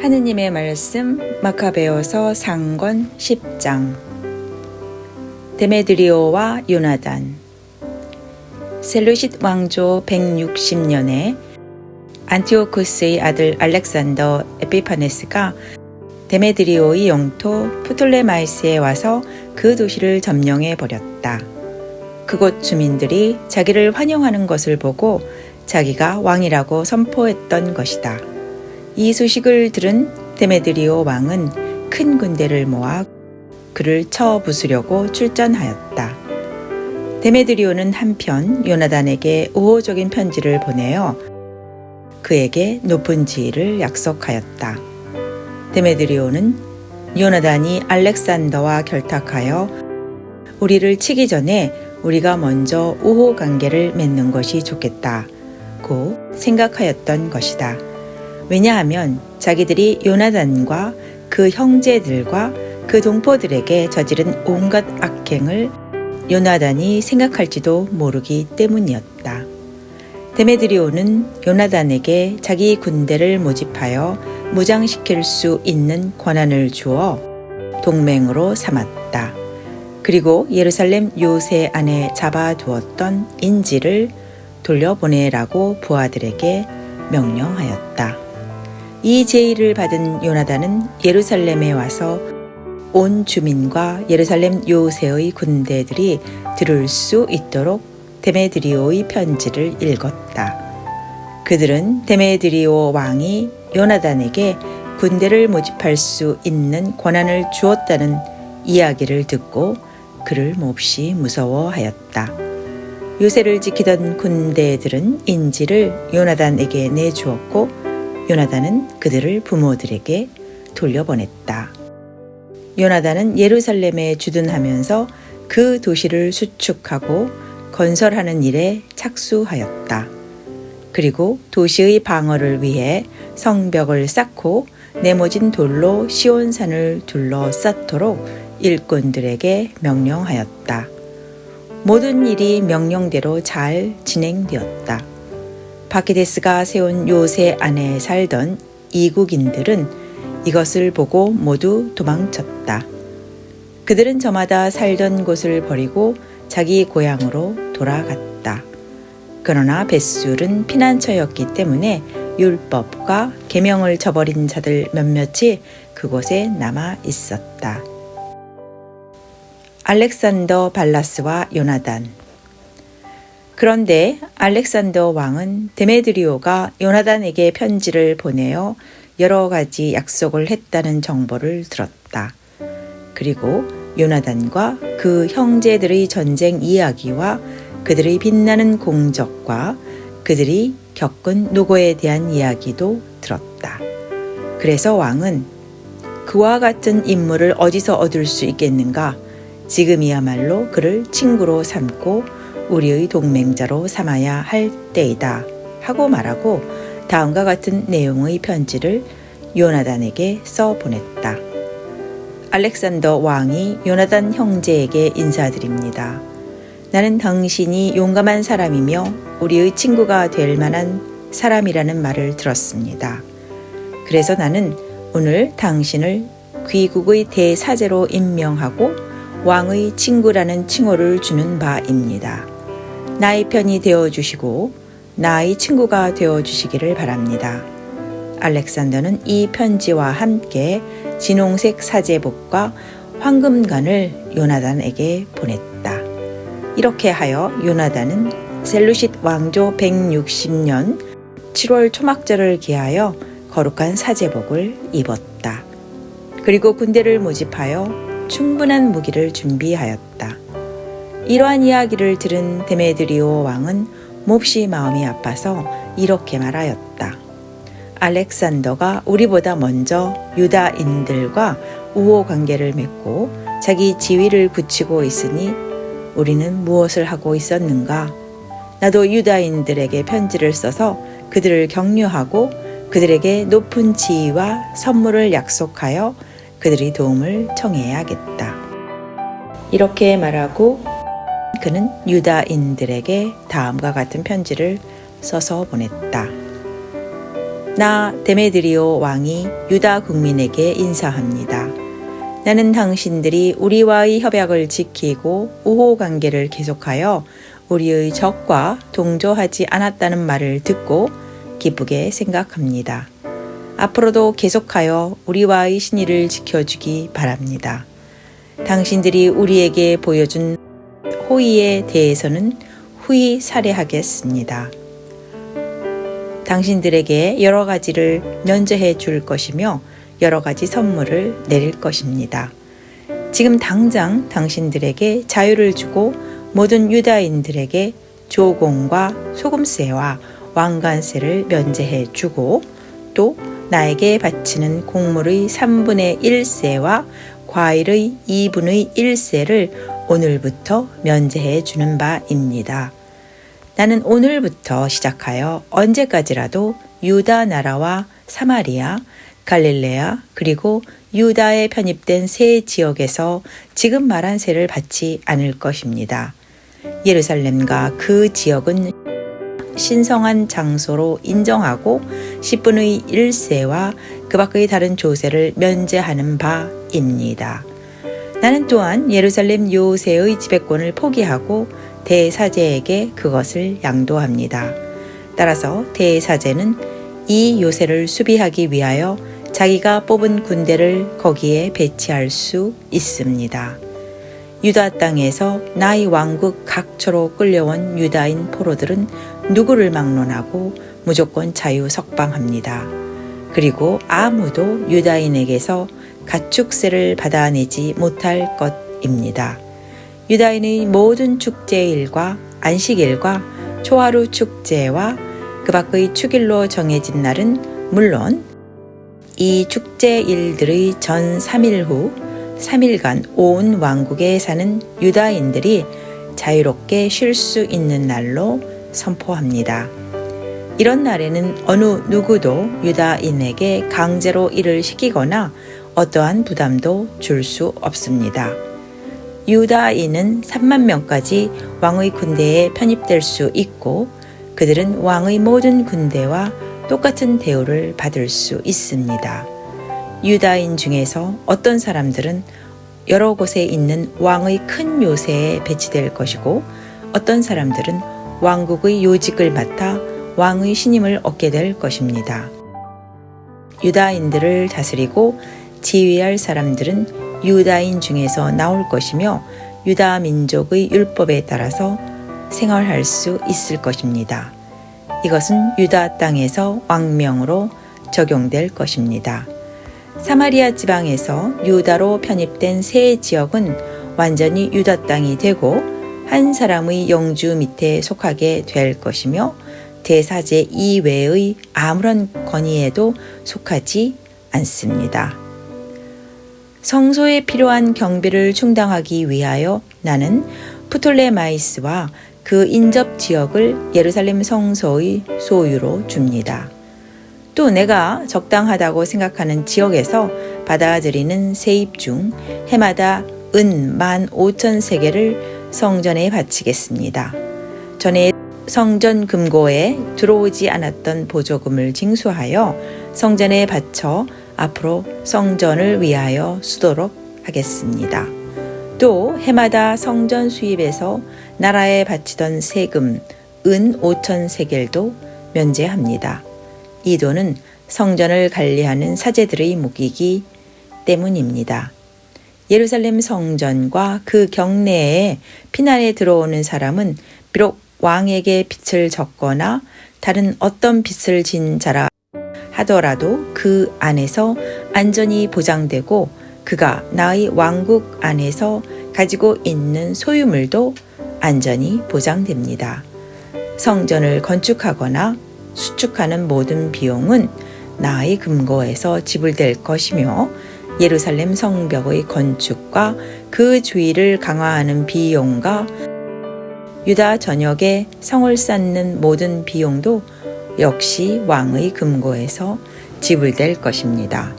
하느님의 말씀 마카베오서 상권 10장. 데메드리오와 요나단. 셀루싯 왕조 160년에 안티오쿠스의 아들 알렉산더 에피파네스가 데메드리오의 영토 프톨레마이스에 와서 그 도시를 점령해 버렸다. 그곳 주민들이 자기를 환영하는 것을 보고 자기가 왕이라고 선포했던 것이다. 이 소식을 들은 데메드리오 왕은 큰 군대를 모아 그를 쳐 부수려고 출전하였다. 데메드리오는 한편 요나단에게 우호적인 편지를 보내어 그에게 높은 지위를 약속하였다. 데메드리오는 요나단이 알렉산더와 결탁하여 우리를 치기 전에 우리가 먼저 우호 관계를 맺는 것이 좋겠다고 생각하였던 것이다. 왜냐하면 자기들이 요나단과 그 형제들과 그 동포들에게 저지른 온갖 악행을 요나단이 생각할지도 모르기 때문이었다. 데메드리오는 요나단에게 자기 군대를 모집하여 무장시킬 수 있는 권한을 주어 동맹으로 삼았다. 그리고 예루살렘 요새 안에 잡아두었던 인지를 돌려보내라고 부하들에게 명령하였다. 이 제의를 받은 요나단은 예루살렘에 와서 온 주민과 예루살렘 요새의 군대들이 들을 수 있도록 데메드리오의 편지를 읽었다. 그들은 데메드리오 왕이 요나단에게 군대를 모집할 수 있는 권한을 주었다는 이야기를 듣고 그를 몹시 무서워하였다. 요새를 지키던 군대들은 인지를 요나단에게 내주었고 요나단은 그들을 부모들에게 돌려보냈다. 요나단은 예루살렘에 주둔하면서 그 도시를 수축하고 건설하는 일에 착수하였다. 그리고 도시의 방어를 위해 성벽을 쌓고 네모진 돌로 시온산을 둘러쌌도록 일꾼들에게 명령하였다. 모든 일이 명령대로 잘 진행되었다. 바키데스가 세운 요새 안에 살던 이국인들은 이것을 보고 모두 도망쳤다. 그들은 저마다 살던 곳을 버리고 자기 고향으로 돌아갔다. 그러나 벳술은 피난처였기 때문에 율법과 계명을 저버린 자들 몇몇이 그곳에 남아 있었다. 알렉산더 발라스와 요나단. 그런데 알렉산더 왕은 데메드리오가 요나단에게 편지를 보내어 여러 가지 약속을 했다는 정보를 들었다. 그리고 요나단과 그 형제들의 전쟁 이야기와 그들의 빛나는 공적과 그들이 겪은 노고에 대한 이야기도 들었다. 그래서 왕은 그와 같은 인물을 어디서 얻을 수 있겠는가? 지금이야말로 그를 친구로 삼고 우리의 동맹자로 삼아야 할 때이다 하고 말하고 다음과 같은 내용의 편지를 요나단에게 써보냈다. 알렉산더 왕이 요나단 형제에게 인사드립니다. 나는 당신이 용감한 사람이며 우리의 친구가 될 만한 사람이라는 말을 들었습니다. 그래서 나는 오늘 당신을 귀국의 대사제로 임명하고 왕의 친구라는 칭호를 주는 바입니다. 나의 편이 되어주시고 나의 친구가 되어주시기를 바랍니다. 알렉산더는 이 편지와 함께 진홍색 사제복과 황금관을 요나단에게 보냈다. 이렇게 하여 요나단은 셀루싯 왕조 160년 7월 초막절을 기하여 거룩한 사제복을 입었다. 그리고 군대를 모집하여 충분한 무기를 준비하였다. 이러한 이야기를 들은 데메드리오 왕은 몹시 마음이 아파서 이렇게 말하였다. 알렉산더가 우리보다 먼저 유다인들과 우호 관계를 맺고 자기 지위를 굳히고 있으니 우리는 무엇을 하고 있었는가? 나도 유다인들에게 편지를 써서 그들을 격려하고 그들에게 높은 지위와 선물을 약속하여 그들의 도움을 청해야겠다. 이렇게 말하고 그는 유다인들에게 다음과 같은 편지를 써서 보냈다. 나 데메드리오 왕이 유다 국민에게 인사합니다. 나는 당신들이 우리와의 협약을 지키고 우호 관계를 계속하여 우리의 적과 동조하지 않았다는 말을 듣고 기쁘게 생각합니다. 앞으로도 계속하여 우리와의 신의를 지켜주기 바랍니다. 당신들이 우리에게 보여준 호의에 대해서는 후히 살해하겠습니다. 당신들에게 여러 가지를 면제해 줄 것이며 여러 가지 선물을 내릴 것입니다. 지금 당장 당신들에게 자유를 주고 모든 유다인들에게 조공과 소금세와 왕관세를 면제해 주고 또 나에게 바치는 곡물의 3분의 1세와 과일의 2분의 1세를 오늘부터 면제해 주는 바입니다. 나는 오늘부터 시작하여 언제까지라도 유다 나라와 사마리아, 갈릴레아 그리고 유다에 편입된 세 지역에서 지금 말한 세를 받지 않을 것입니다. 예루살렘과 그 지역은 신성한 장소로 인정하고 10분의 1세와 그 밖의 다른 조세를 면제하는 바입니다. 나는 또한 예루살렘 요새의 지배권을 포기하고 대사제에게 그것을 양도합니다. 따라서 대사제는 이 요새를 수비하기 위하여 자기가 뽑은 군대를 거기에 배치할 수 있습니다. 유다 땅에서 나의 왕국 각처로 끌려온 유다인 포로들은 누구를 막론하고 무조건 자유 석방합니다. 그리고 아무도 유다인에게서 가축세를 받아내지 못할 것입니다. 유다인의 모든 축제일과 안식일과 초하루 축제와 그 밖의 축일로 정해진 날은 물론 이 축제일들의 전 3일 후 3일간 온 왕국에 사는 유다인들이 자유롭게 쉴 수 있는 날로 선포합니다. 이런 날에는 어느 누구도 유다인에게 강제로 일을 시키거나 어떠한 부담도 줄 수 없습니다. 유다인은 3만 명까지 왕의 군대에 편입될 수 있고 그들은 왕의 모든 군대와 똑같은 대우를 받을 수 있습니다. 유다인 중에서 어떤 사람들은 여러 곳에 있는 왕의 큰 요새에 배치될 것이고 어떤 사람들은 왕국의 요직을 맡아 왕의 신임을 얻게 될 것입니다. 유다인들을 다스리고 지휘할 사람들은 유다인 중에서 나올 것이며 유다 민족의 율법에 따라서 생활할 수 있을 것입니다. 이것은 유다 땅에서 왕명으로 적용될 것입니다. 사마리아 지방에서 유다로 편입된 세 지역은 완전히 유다 땅이 되고 한 사람의 영주 밑에 속하게 될 것이며 대사제 이외의 아무런 권위에도 속하지 않습니다. 성소에 필요한 경비를 충당하기 위하여 나는 프톨레마이스와 그 인접 지역을 예루살렘 성소의 소유로 줍니다. 또 내가 적당하다고 생각하는 지역에서 받아들이는 세입 중 해마다 은 15,000세겔을 성전에 바치겠습니다. 전에 성전 금고에 들어오지 않았던 보조금을 징수하여 성전에 바쳐 앞으로 성전을 위하여 쓰도록 하겠습니다. 또 해마다 성전 수입에서 나라에 바치던 세금 은 5,000세겔도 면제합니다. 이 돈은 성전을 관리하는 사제들의 목이기 때문입니다. 예루살렘 성전과 그 경내에 피난에 들어오는 사람은 비록 왕에게 빚을 졌거나 다른 어떤 빚을 진 자라 하더라도 그 안에서 안전이 보장되고 그가 나의 왕국 안에서 가지고 있는 소유물도 안전이 보장됩니다. 성전을 건축하거나 수축하는 모든 비용은 나의 금고에서 지불될 것이며 예루살렘 성벽의 건축과 그 주위를 강화하는 비용과 유다 전역에 성을 쌓는 모든 비용도 역시 왕의 금고에서 지불될 것입니다.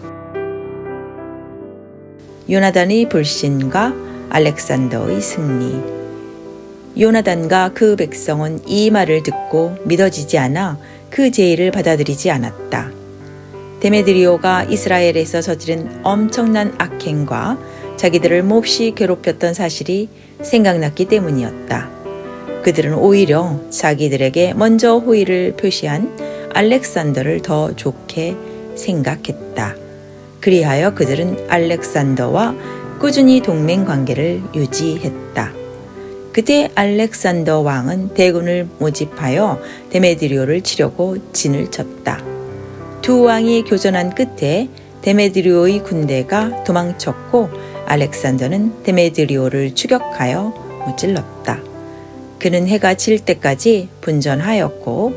요나단의 불신과 알렉산더의 승리. 요나단과 그 백성은 이 말을 듣고 믿어지지 않아 그 제의를 받아들이지 않았다. 데메드리오가 이스라엘에서 저지른 엄청난 악행과 자기들을 몹시 괴롭혔던 사실이 생각났기 때문이었다. 그들은 오히려 자기들에게 먼저 호의를 표시한 알렉산더를 더 좋게 생각했다. 그리하여 그들은 알렉산더와 꾸준히 동맹 관계를 유지했다. 그때 알렉산더 왕은 대군을 모집하여 데메드리오를 치려고 진을 쳤다. 두 왕이 교전한 끝에 데메드리오의 군대가 도망쳤고 알렉산더는 데메드리오를 추격하여 무찔렀다. 그는 해가 질 때까지 분전하였고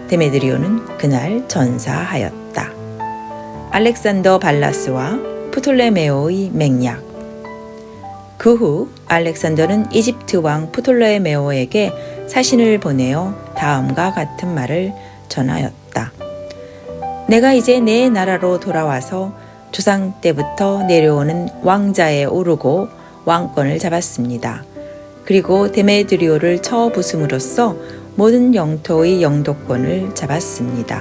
데메드리오는 그날 전사하였다. 알렉산더 발라스와 프톨레메오의 맹약. 그 후 알렉산더는 이집트 왕 프톨레메오에게 사신을 보내어 다음과 같은 말을 전하였다. 내가 이제 내 나라로 돌아와서 조상 때부터 내려오는 왕자에 오르고 왕권을 잡았습니다. 그리고 데메드리오를 쳐 부숨으로써 모든 영토의 영도권을 잡았습니다.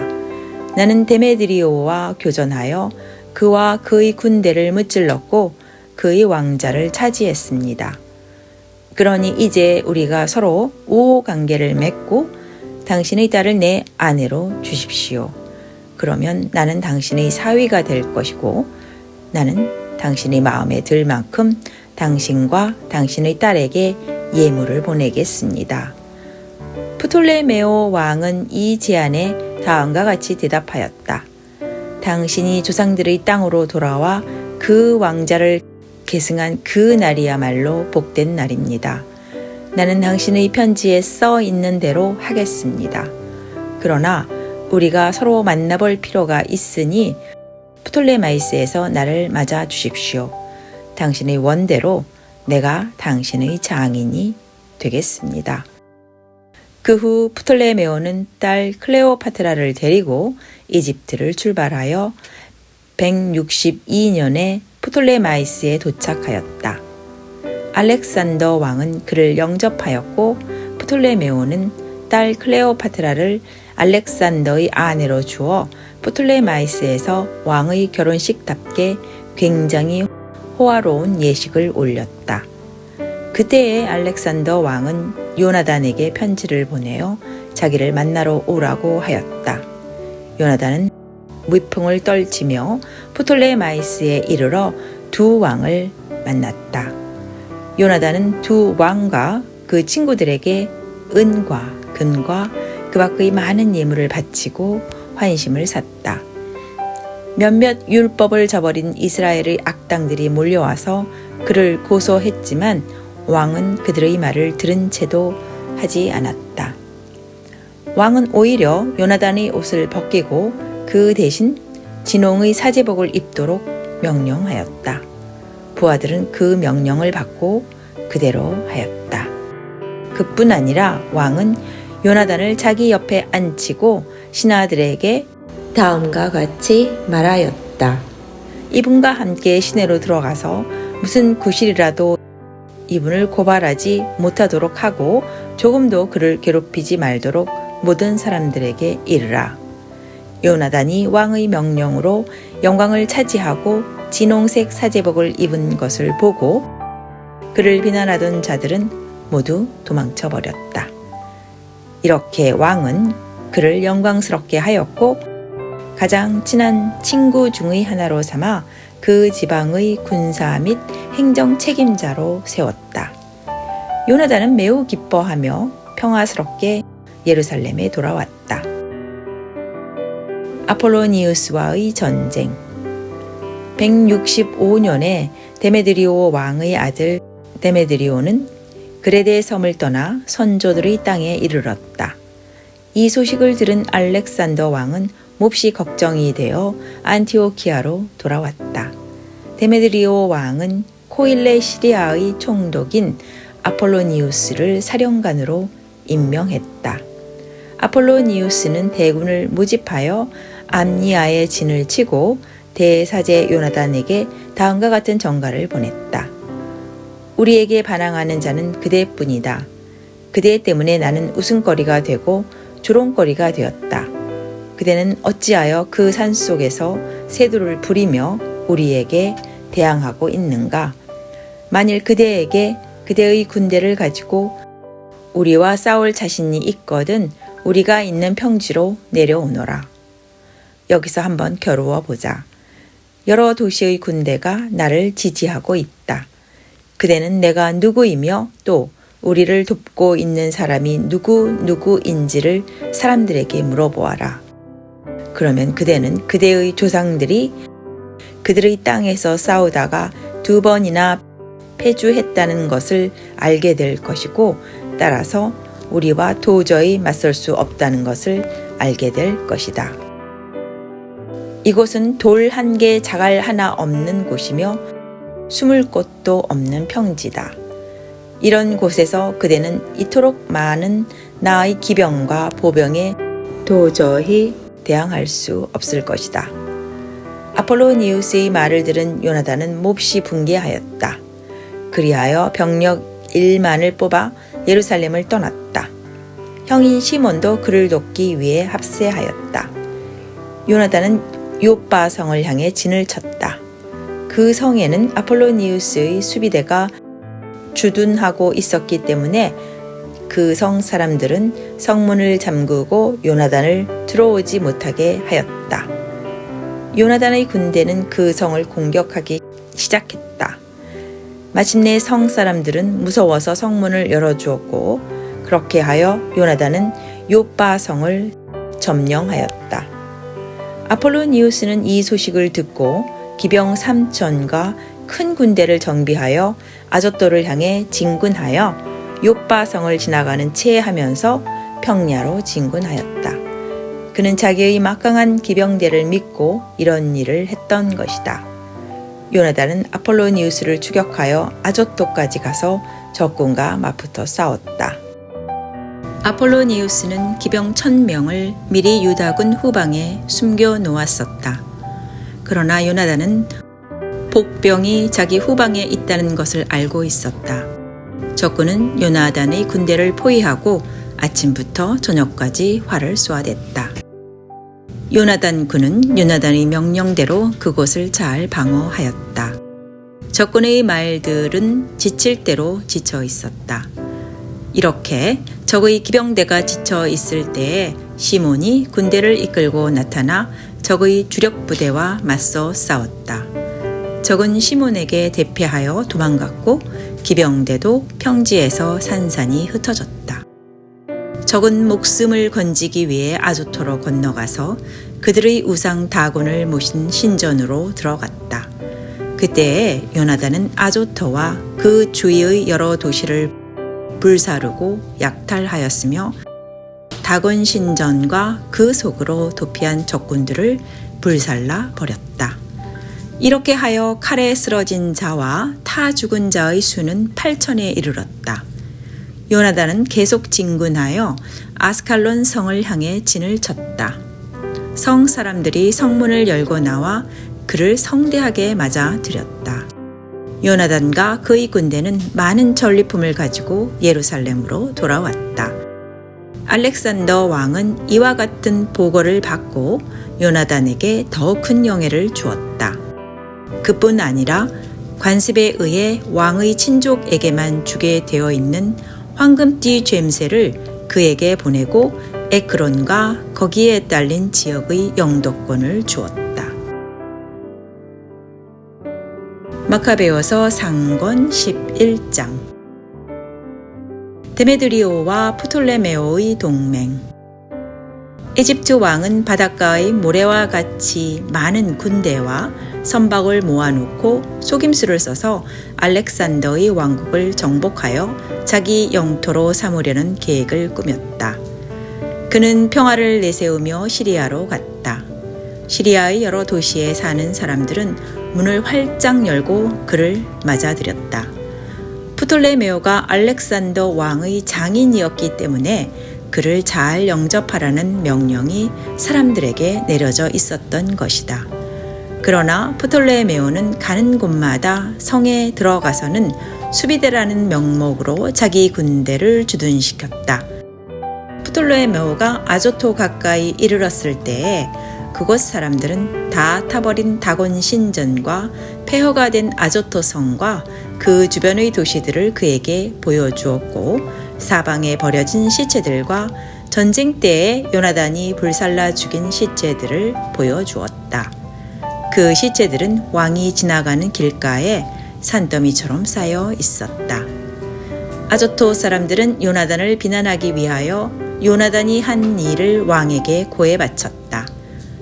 나는 데메드리오와 교전하여 그와 그의 군대를 무찔렀고 그의 왕자를 차지했습니다. 그러니 이제 우리가 서로 우호 관계를 맺고 당신의 딸을 내 아내로 주십시오. 그러면 나는 당신의 사위가 될 것이고 나는 당신의 마음에 들 만큼 당신과 당신의 딸에게 예물을 보내겠습니다. 프톨레메오 왕은 이 제안에 다음과 같이 대답하였다. 당신이 조상들의 땅으로 돌아와 그 왕자를 계승한 그 날이야말로 복된 날입니다. 나는 당신의 편지에 써 있는 대로 하겠습니다. 그러나 우리가 서로 만나볼 필요가 있으니 프톨레마이스에서 나를 맞아 주십시오. 당신의 원대로 내가 당신의 장인이 되겠습니다. 그 후 프톨레메오는 딸 클레오파트라를 데리고 이집트를 출발하여 162년에 프톨레마이스에 도착하였다. 알렉산더 왕은 그를 영접하였고 프톨레메오는 딸 클레오파트라를 알렉산더의 아내로 주어 프톨레마이스에서 왕의 결혼식답게 굉장히 호화로운 예식을 올렸다. 그때에 알렉산더 왕은 요나단에게 편지를 보내어 자기를 만나러 오라고 하였다. 요나단은 위풍을 떨치며 프톨레마이스에 이르러 두 왕을 만났다. 요나단은 두 왕과 그 친구들에게 은과 금과 그 밖의 많은 예물을 바치고 환심을 샀다. 몇몇 율법을 저버린 이스라엘의 악당들이 몰려와서 그를 고소했지만 왕은 그들의 말을 들은 채도 하지 않았다. 왕은 오히려 요나단의 옷을 벗기고 그 대신 진홍의 사제복을 입도록 명령하였다. 부하들은 그 명령을 받고 그대로 하였다. 그뿐 아니라 왕은 요나단을 자기 옆에 앉히고 신하들에게 다음과 같이 말하였다. 이분과 함께 시내로 들어가서 무슨 구실이라도 이분을 고발하지 못하도록 하고 조금도 그를 괴롭히지 말도록 모든 사람들에게 이르라. 요나단이 왕의 명령으로 영광을 차지하고 진홍색 사제복을 입은 것을 보고 그를 비난하던 자들은 모두 도망쳐 버렸다. 이렇게 왕은 그를 영광스럽게 하였고 가장 친한 친구 중의 하나로 삼아 그 지방의 군사 및 행정 책임자로 세웠다. 요나단은 매우 기뻐하며 평화스럽게 예루살렘에 돌아왔다. 아폴로니우스와의 전쟁. 165년에 데메드리오 왕의 아들 데메드리오는 그레데 섬을 떠나 선조들의 땅에 이르렀다. 이 소식을 들은 알렉산더 왕은 몹시 걱정이 되어 안티오키아로 돌아왔다. 데메드리오 왕은 코일레 시리아의 총독인 아폴로니우스를 사령관으로 임명했다. 아폴로니우스는 대군을 모집하여 암니아에 진을 치고 대사제 요나단에게 다음과 같은 전가를 보냈다. 우리에게 반항하는 자는 그대뿐이다. 그대 때문에 나는 웃음거리가 되고 조롱거리가 되었다. 그대는 어찌하여 그 산속에서 세두를 부리며 우리에게 대항하고 있는가? 만일 그대에게 그대의 군대를 가지고 우리와 싸울 자신이 있거든 우리가 있는 평지로 내려오너라. 여기서 한번 겨루어 보자. 여러 도시의 군대가 나를 지지하고 있다. 그대는 내가 누구이며 또 우리를 돕고 있는 사람이 누구인지를 사람들에게 물어보아라. 그러면 그대는 그대의 조상들이 그들의 땅에서 싸우다가 2번이나 패주했다는 것을 알게 될 것이고 따라서 우리와 도저히 맞설 수 없다는 것을 알게 될 것이다. 이곳은 돌 한 개 자갈 하나 없는 곳이며 숨을 곳도 없는 평지다. 이런 곳에서 그대는 이토록 많은 나의 기병과 보병에 도저히 대항할 수 없을 것이다. 아폴로니우스의 말을 들은 요나단은 몹시 분개하였다. 그리하여 병력 1만을 뽑아 예루살렘을 떠났다. 형인 시몬도 그를 돕기 위해 합세하였다. 요나단은 요빠 성을 향해 진을 쳤다. 그 성에는 아폴로니우스의 수비대가 주둔하고 있었기 때문에 그 성 사람들은 성문을 잠그고 요나단을 들어오지 못하게 하였다. 요나단의 군대는 그 성을 공격하기 시작했다. 마침내 성 사람들은 무서워서 성문을 열어주었고 그렇게 하여 요나단은 요빠 성을 점령하였다. 아폴로니우스는 이 소식을 듣고 기병 3,000과 큰 군대를 정비하여 아조토를 향해 진군하여 요빠 성을 지나가는 채 하면서 평야로 진군하였다. 그는 자기의 막강한 기병대를 믿고 이런 일을 했던 것이다. 요나단은 아폴로니우스를 추격하여 아조토까지 가서 적군과 맞붙어 싸웠다. 아폴로니우스는 기병 1,000명을 미리 유다군 후방에 숨겨 놓았었다. 그러나 요나단은 복병이 자기 후방에 있다는 것을 알고 있었다. 적군은 요나단의 군대를 포위하고 아침부터 저녁까지 활을 쏘아댔다. 요나단 군은 요나단의 명령대로 그곳을 잘 방어하였다. 적군의 말들은 지칠 대로 지쳐 있었다. 이렇게 적의 기병대가 지쳐 있을 때에 시몬이 군대를 이끌고 나타나 적의 주력 부대와 맞서 싸웠다. 적은 시몬에게 대패하여 도망갔고 기병대도 평지에서 산산이 흩어졌다. 적은 목숨을 건지기 위해 아조토로 건너가서 그들의 우상 다곤을 모신 신전으로 들어갔다. 그때에 요나단은 아조토와 그 주위의 여러 도시를 불사르고 약탈하였으며 다곤 신전과 그 속으로 도피한 적군들을 불살라 버렸다. 이렇게 하여 칼에 쓰러진 자와 타 죽은 자의 수는 8,000에 이르렀다. 요나단은 계속 진군하여 아스칼론 성을 향해 진을 쳤다. 성 사람들이 성문을 열고 나와 그를 성대하게 맞아 들였다. 요나단과 그의 군대는 많은 전리품을 가지고 예루살렘으로 돌아왔다. 알렉산더 왕은 이와 같은 보고를 받고 요나단에게 더 큰 영예를 주었다. 그뿐 아니라 관습에 의해 왕의 친족에게만 주게 되어 있는 황금띠 죬새를 그에게 보내고 에크론과 거기에 딸린 지역의 영도권을 주었다. 마카베오서 상권 11장. 데메드리오와 프톨레메오의 동맹. 이집트 왕은 바닷가의 모래와 같이 많은 군대와 선박을 모아놓고 속임수를 써서 알렉산더의 왕국을 정복하여 자기 영토로 삼으려는 계획을 꾸몄다. 그는 평화를 내세우며 시리아로 갔다. 시리아의 여러 도시에 사는 사람들은 문을 활짝 열고 그를 맞아들였다. 프톨레메오가 알렉산더 왕의 장인이었기 때문에 그를 잘 영접하라는 명령이 사람들에게 내려져 있었던 것이다. 그러나 프톨레메오는 가는 곳마다 성에 들어가서는 수비대라는 명목으로 자기 군대를 주둔시켰다. 프톨레메오가 아조토 가까이 이르렀을 때에 그곳 사람들은 다 타버린 다곤 신전과 폐허가 된 아조토 성과 그 주변의 도시들을 그에게 보여주었고 사방에 버려진 시체들과 전쟁 때에 요나단이 불살라 죽인 시체들을 보여주었다. 그 시체들은 왕이 지나가는 길가에 산더미처럼 쌓여 있었다. 아조토 사람들은 요나단을 비난하기 위하여 요나단이 한 일을 왕에게 고해 바쳤다.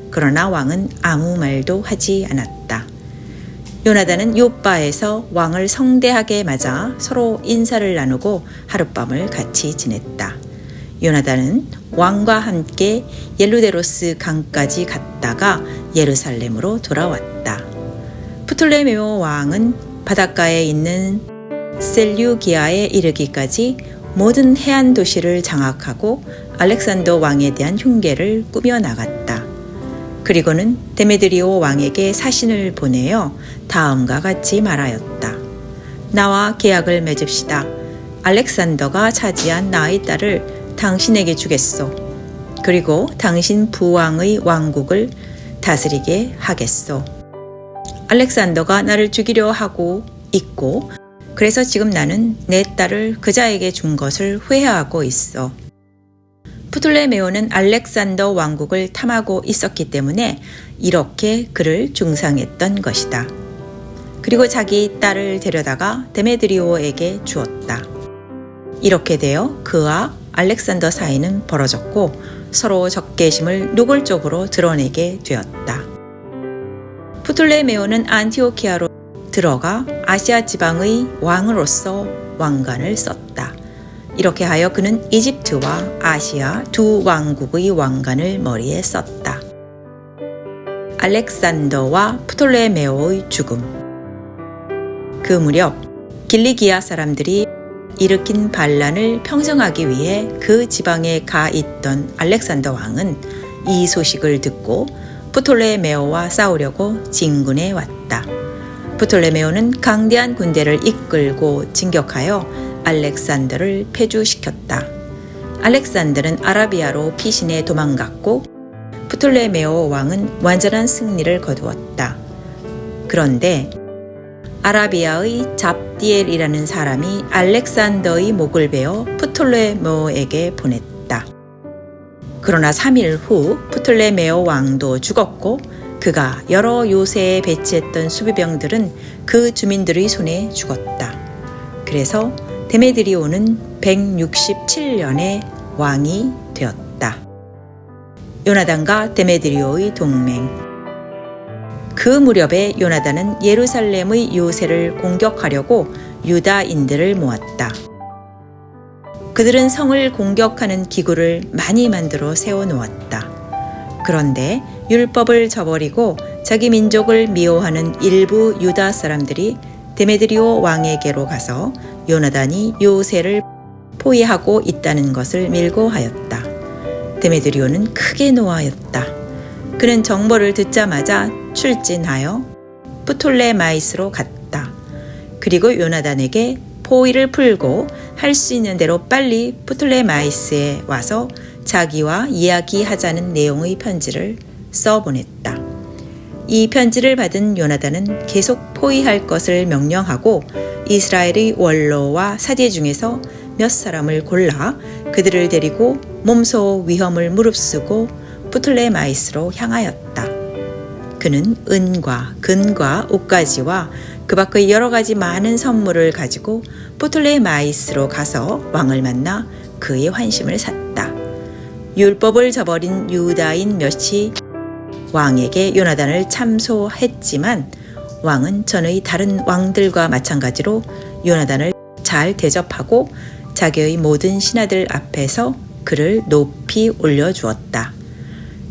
그러나 왕은 아무 말도 하지 않았다. 요나단은 욥바에서 왕을 성대하게 맞아 서로 인사를 나누고 하룻밤을 같이 지냈다. 요나단은 왕과 함께 옐루데로스 강까지 갔다가 예루살렘으로 돌아왔다. 프톨레메오 왕은 바닷가에 있는 셀류기아에 이르기까지 모든 해안 도시를 장악하고 알렉산더 왕에 대한 흉계를 꾸며 나갔다. 그리고는 데메드리오 왕에게 사신을 보내어 다음과 같이 말하였다. 나와 계약을 맺읍시다. 알렉산더가 차지한 나의 딸을 당신에게 주겠소. 그리고 당신 부왕의 왕국을 다스리게 하겠소. 알렉산더가 나를 죽이려 하고 있고 그래서 지금 나는 내 딸을 그자에게 준 것을 후회하고 있어. 프톨레메오는 알렉산더 왕국을 탐하고 있었기 때문에 이렇게 그를 중상했던 것이다. 그리고 자기 딸을 데려다가 데메드리오에게 주었다. 이렇게 되어 그와 알렉산더 사이는 벌어졌고 서로 적개심을 노골적으로 드러내게 되었다. 프톨레메오는 안티오키아로 들어가 아시아 지방의 왕으로서 왕관을 썼다. 이렇게 하여 그는 이집트와 아시아 두 왕국의 왕관을 머리에 썼다. 알렉산더와 프톨레메오의 죽음. 그 무렵 길리기아 사람들이 일으킨 반란을 평정하기 위해 그 지방에 가 있던 알렉산더 왕은 이 소식을 듣고 프톨레메오와 싸우려고 진군해 왔다. 프톨레메오는 강대한 군대를 이끌고 진격하여 알렉산더를 패주시켰다. 알렉산더는 아라비아로 피신해 도망갔고 프톨레메오 왕은 완전한 승리를 거두었다. 그런데 아라비아의 잡디엘이라는 사람이 알렉산더의 목을 베어 프톨레메오에게 보냈다. 그러나 3일 후 프톨레메오 왕도 죽었고 그가 여러 요새에 배치했던 수비병들은 그 주민들의 손에 죽었다. 그래서 데메드리오는 167년에 왕이 되었다. 요나단과 데메드리오의 동맹. 그 무렵에 요나단은 예루살렘의 요새를 공격하려고 유다인들을 모았다. 그들은 성을 공격하는 기구를 많이 만들어 세워놓았다. 그런데 율법을 저버리고 자기 민족을 미워하는 일부 유다 사람들이 데메드리오 왕에게로 가서 요나단이 요새를 포위하고 있다는 것을 밀고 하였다. 데메드리오는 크게 노하였다. 그는 정보를 듣자마자 출진하여 프톨레마이스로 갔다. 그리고 요나단에게 포위를 풀고 할 수 있는 대로 빨리 프톨레마이스에 와서 자기와 이야기하자는 내용의 편지를 써보냈다. 이 편지를 받은 요나단은 계속 포위할 것을 명령하고 이스라엘의 원로와 사제 중에서 몇 사람을 골라 그들을 데리고 몸소 위험을 무릅쓰고 프톨레마이스로 향하였다. 그는 은과 금과 옷가지와 그 밖의 여러 가지 많은 선물을 가지고 프톨레마이스로 가서 왕을 만나 그의 환심을 샀다. 율법을 저버린 유다인 몇이 왕에게 요나단을 참소했지만 왕은 전의 다른 왕들과 마찬가지로 요나단을 잘 대접하고 자기의 모든 신하들 앞에서 그를 높이 올려주었다.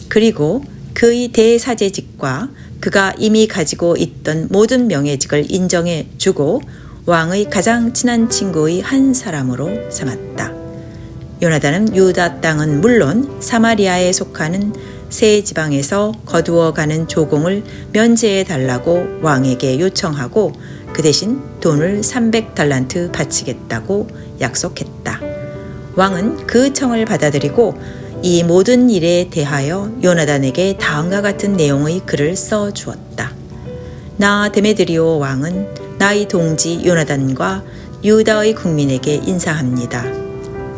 그리고 그의 대사제직과 그가 이미 가지고 있던 모든 명예직을 인정해 주고 왕의 가장 친한 친구의 한 사람으로 삼았다. 요나단은 유다 땅은 물론 사마리아에 속하는 세 지방에서 거두어가는 조공을 면제해 달라고 왕에게 요청하고 그 대신 돈을 300달란트 바치겠다고 약속했다. 왕은 그 청을 받아들이고 이 모든 일에 대하여 요나단에게 다음과 같은 내용의 글을 써 주었다. 나 데메드리오 왕은 나의 동지 요나단과 유다의 국민에게 인사합니다.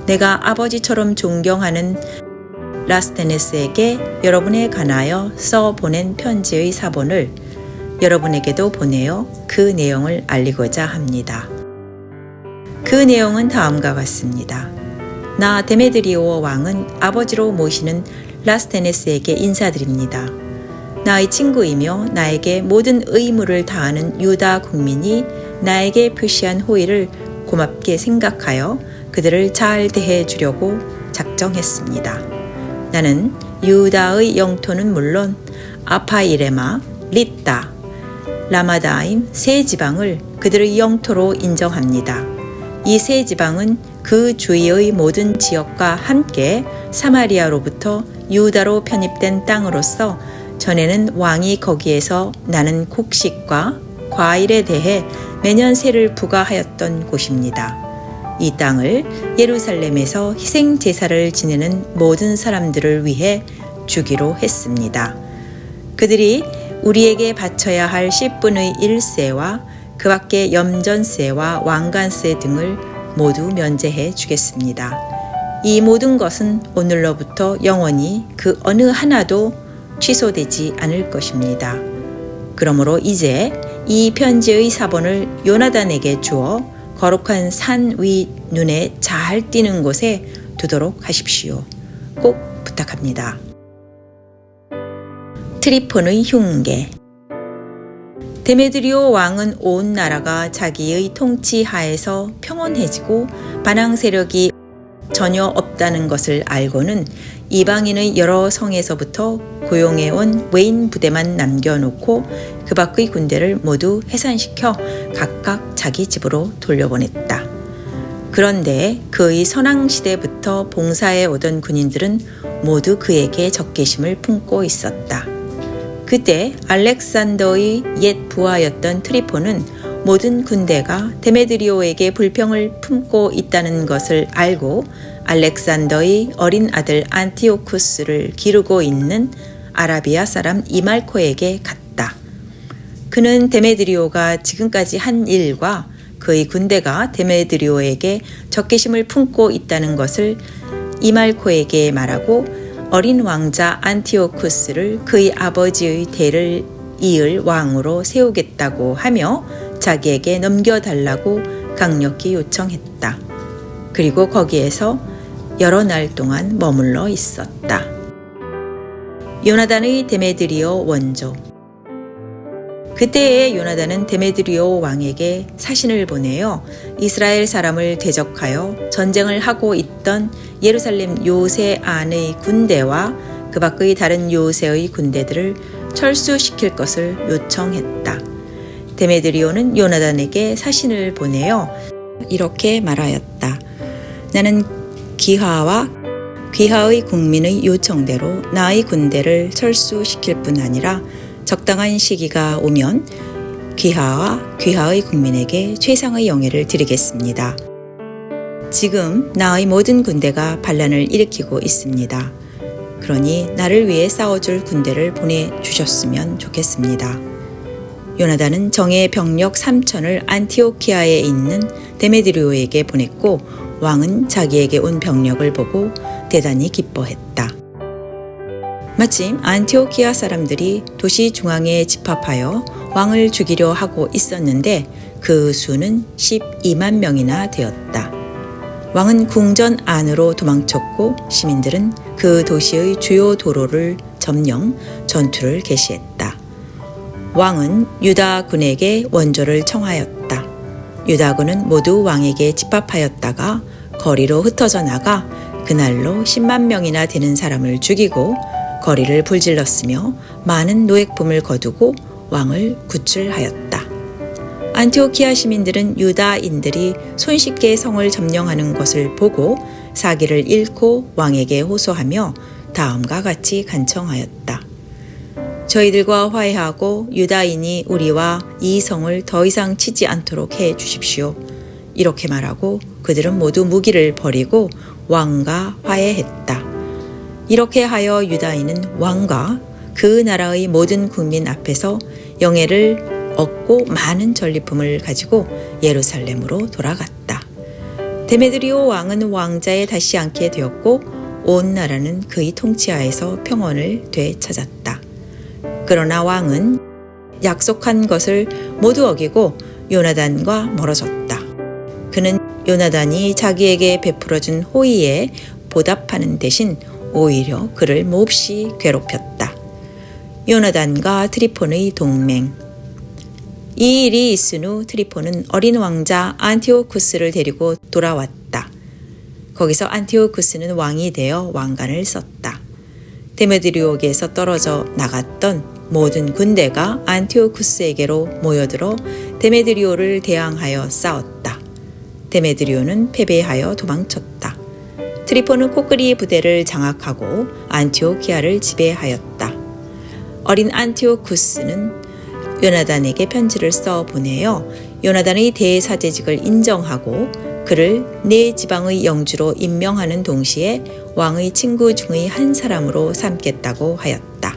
내가 아버지처럼 존경하는 라스테네스에게 여러분에 관하여 써 보낸 편지의 사본을 여러분에게도 보내어 그 내용을 알리고자 합니다. 그 내용은 다음과 같습니다. 나 데메드리오 왕은 아버지로 모시는 라스테네스에게 인사드립니다. 나의 친구이며 나에게 모든 의무를 다하는 유다 국민이 나에게 표시한 호의를 고맙게 생각하여 그들을 잘 대해 주려고 작정했습니다. 나는 유다의 영토는 물론 아파이레마, 리따, 라마다임 세 지방을 그들의 영토로 인정합니다. 이 세 지방은 그 주위의 모든 지역과 함께 사마리아로부터 유다로 편입된 땅으로서 전에는 왕이 거기에서 나는 곡식과 과일에 대해 매년 세를 부과하였던 곳입니다. 이 땅을 예루살렘에서 희생 제사를 지내는 모든 사람들을 위해 주기로 했습니다. 그들이 우리에게 바쳐야 할 10분의 1세와 그 밖에 염전세와 왕관세 등을 모두 면제해 주겠습니다. 이 모든 것은 오늘로부터 영원히 그 어느 하나도 취소되지 않을 것입니다. 그러므로 이제 이 편지의 사본을 요나단에게 주어 거룩한 산 위 눈에 잘 띄는 곳에 두도록 하십시오. 꼭 부탁합니다. 트리폰의 흉계. 데메드리오 왕은 온 나라가 자기의 통치 하에서 평온해지고 반항 세력이 전혀 없다는 것을 알고는 이방인의 여러 성에서부터 고용해온 외인 부대만 남겨놓고 그 밖의 군대를 모두 해산시켜 각각 자기 집으로 돌려보냈다. 그런데 그의 선왕시대부터 봉사해 오던 군인들은 모두 그에게 적개심을 품고 있었다. 그때 알렉산더의 옛 부하였던 트리폰은 모든 군대가 데메드리오에게 불평을 품고 있다는 것을 알고 알렉산더의 어린 아들 안티오쿠스를 기르고 있는 아라비아 사람 이말코에게 갔다. 그는 데메드리오가 지금까지 한 일과 그의 군대가 데메드리오에게 적개심을 품고 있다는 것을 이말코에게 말하고 어린 왕자 안티오쿠스를 그의 아버지의 대를 이을 왕으로 세우겠다고 하며 자기에게 넘겨달라고 강력히 요청했다. 그리고 거기에서 여러 날 동안 머물러 있었다. 요나단의 데메드리오 원조. 그때의 요나단은 데메드리오 왕에게 사신을 보내어 이스라엘 사람을 대적하여 전쟁을 하고 있던 예루살렘 요새 안의 군대와 그 밖의 다른 요새의 군대들을 철수시킬 것을 요청했다. 데메드리오는 요나단에게 사신을 보내어 이렇게 말하였다. 나는 기하와 귀하의 국민의 요청대로 나의 군대를 철수시킬 뿐 아니라 적당한 시기가 오면 귀하와 귀하의 국민에게 최상의 영예를 드리겠습니다. 지금 나의 모든 군대가 반란을 일으키고 있습니다. 그러니 나를 위해 싸워줄 군대를 보내주셨으면 좋겠습니다. 요나단은 정예 병력 3,000을 안티오키아에 있는 데메드리오에게 보냈고 왕은 자기에게 온 병력을 보고 대단히 기뻐했다. 마침 안티오키아 사람들이 도시 중앙에 집합하여 왕을 죽이려 하고 있었는데 그 수는 12만 명이나 되었다. 왕은 궁전 안으로 도망쳤고 시민들은 그 도시의 주요 도로를 점령, 전투를 개시했다. 왕은 유다군에게 원조를 청하였다. 유다군은 모두 왕에게 집합하였다가 거리로 흩어져 나가 그날로 10만 명이나 되는 사람을 죽이고 거리를 불질렀으며 많은 노획품을 거두고 왕을 구출하였다. 안티오키아 시민들은 유다인들이 손쉽게 성을 점령하는 것을 보고 사기를 잃고 왕에게 호소하며 다음과 같이 간청하였다. 저희들과 화해하고 유다인이 우리와 이 성을 더 이상 치지 않도록 해 주십시오. 이렇게 말하고 그들은 모두 무기를 버리고 왕과 화해했다. 이렇게 하여 유다인은 왕과 그 나라의 모든 국민 앞에서 영예를 얻고 많은 전리품을 가지고 예루살렘으로 돌아갔다. 데메드리오 왕은 왕자에 다시 앉게 되었고 온 나라는 그의 통치하에서 평온을 되찾았다. 그러나 왕은 약속한 것을 모두 어기고 요나단과 멀어졌다. 그는 요나단이 자기에게 베풀어준 호의에 보답하는 대신 오히려 그를 몹시 괴롭혔다. 요나단과 트리폰의 동맹. 이 일이 있은 후 트리폰은 어린 왕자 안티오쿠스를 데리고 돌아왔다. 거기서 안티오쿠스는 왕이 되어 왕관을 썼다. 데메드리오에게서 떨어져 나갔던 모든 군대가 안티오쿠스에게로 모여들어 데메드리오를 대항하여 싸웠다. 데메드리오는 패배하여 도망쳤다. 트리폰은 코끼리 부대를 장악하고 안티오키아를 지배하였다. 어린 안티오쿠스는 요나단에게 편지를 써 보내어 요나단의 대사제직을 인정하고 그를 네 지방의 영주로 임명하는 동시에 왕의 친구 중의 한 사람으로 삼겠다고 하였다.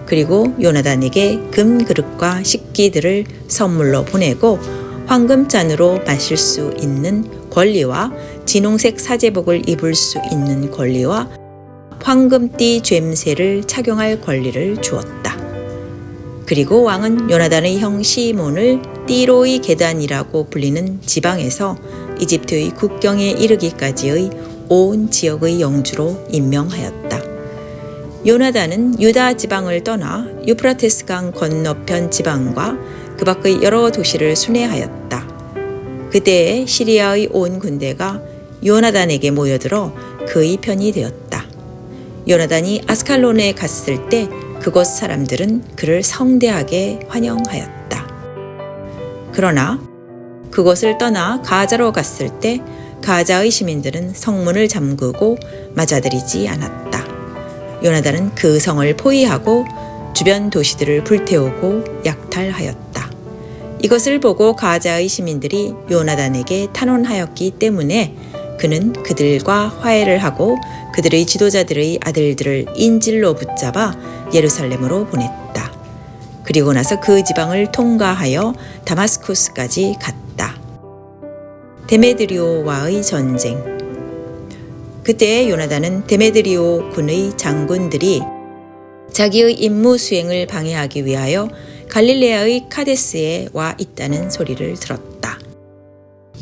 그리고 요나단에게 금그릇과 식기들을 선물로 보내고 황금잔으로 마실 수 있는 권리와 진홍색 사제복을 입을 수 있는 권리와 황금띠 죬새를 착용할 권리를 주었다. 그리고 왕은 요나단의 형 시몬을 띠로의 계단이라고 불리는 지방에서 이집트의 국경에 이르기까지의 온 지역의 영주로 임명하였다. 요나단은 유다 지방을 떠나 유프라테스강 건너편 지방과 그 밖의 여러 도시를 순회하였다. 그때에 시리아의 온 군대가 요나단에게 모여들어 그의 편이 되었다. 요나단이 아스칼론에 갔을 때 그곳 사람들은 그를 성대하게 환영하였다. 그러나 그곳을 떠나 가자로 갔을 때 가자의 시민들은 성문을 잠그고 맞아들이지 않았다. 요나단은 그 성을 포위하고 주변 도시들을 불태우고 약탈하였다. 이것을 보고 가자의 시민들이 요나단에게 탄원하였기 때문에 그는 그들과 화해를 하고 그들의 지도자들의 아들들을 인질로 붙잡아 예루살렘으로 보냈다. 그리고 나서 그 지방을 통과하여 다마스쿠스까지 갔다. 데메드리오와의 전쟁. 그때 요나단은 데메드리오 군의 장군들이 자기의 임무 수행을 방해하기 위하여 갈릴레아의 카데스에 와 있다는 소리를 들었다.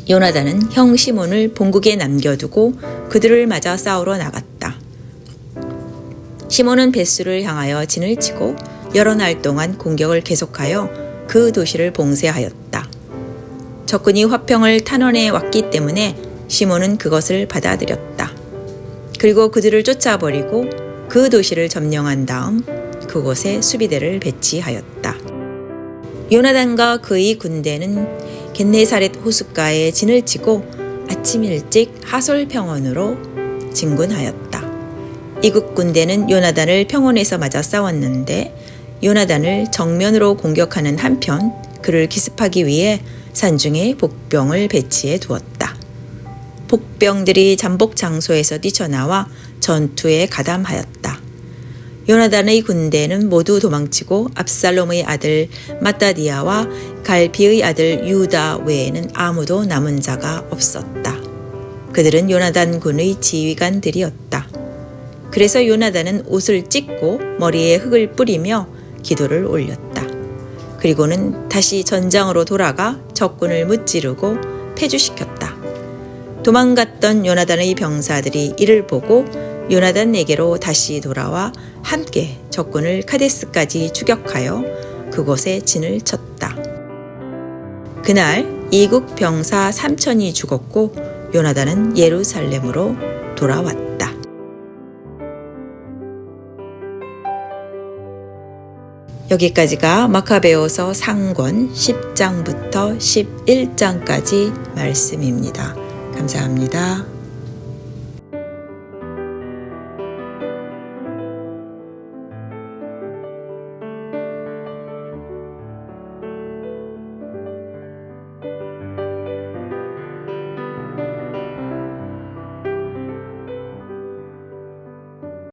요나단은 형 시몬을 본국에 남겨두고 그들을 맞아 싸우러 나갔다. 시몬은 벳수를 향하여 진을 치고 여러 날 동안 공격을 계속하여 그 도시를 봉쇄하였다. 적군이 화평을 탄원해 왔기 때문에 시몬은 그것을 받아들였다. 그리고 그들을 쫓아버리고 그 도시를 점령한 다음 그곳에 수비대를 배치하였다. 요나단과 그의 군대는 겟네사렛 호숫가에 진을 치고 아침 일찍 하솔 평원으로 진군하였다. 이국 군대는 요나단을 평원에서 맞아 싸웠는데 요나단을 정면으로 공격하는 한편 그를 기습하기 위해 산중에 복병을 배치해 두었다. 복병들이 잠복 장소에서 뛰쳐나와 전투에 가담하였다. 요나단의 군대는 모두 도망치고 압살롬의 아들 마따디아와 갈피의 아들 유다 외에는 아무도 남은 자가 없었다. 그들은 요나단 군의 지휘관들이었다. 그래서 요나단은 옷을 찢고 머리에 흙을 뿌리며 기도를 올렸다. 그리고는 다시 전장으로 돌아가 적군을 무찌르고 패주시켰다. 도망갔던 요나단의 병사들이 이를 보고 요나단에게로 다시 돌아와 함께 적군을 카데스까지 추격하여 그곳에 진을 쳤다. 그날 이국 병사 3,000이 죽었고 요나단은 예루살렘으로 돌아왔다. 여기까지가 마카베오서 상권 10장부터 11장까지 말씀입니다. 감사합니다.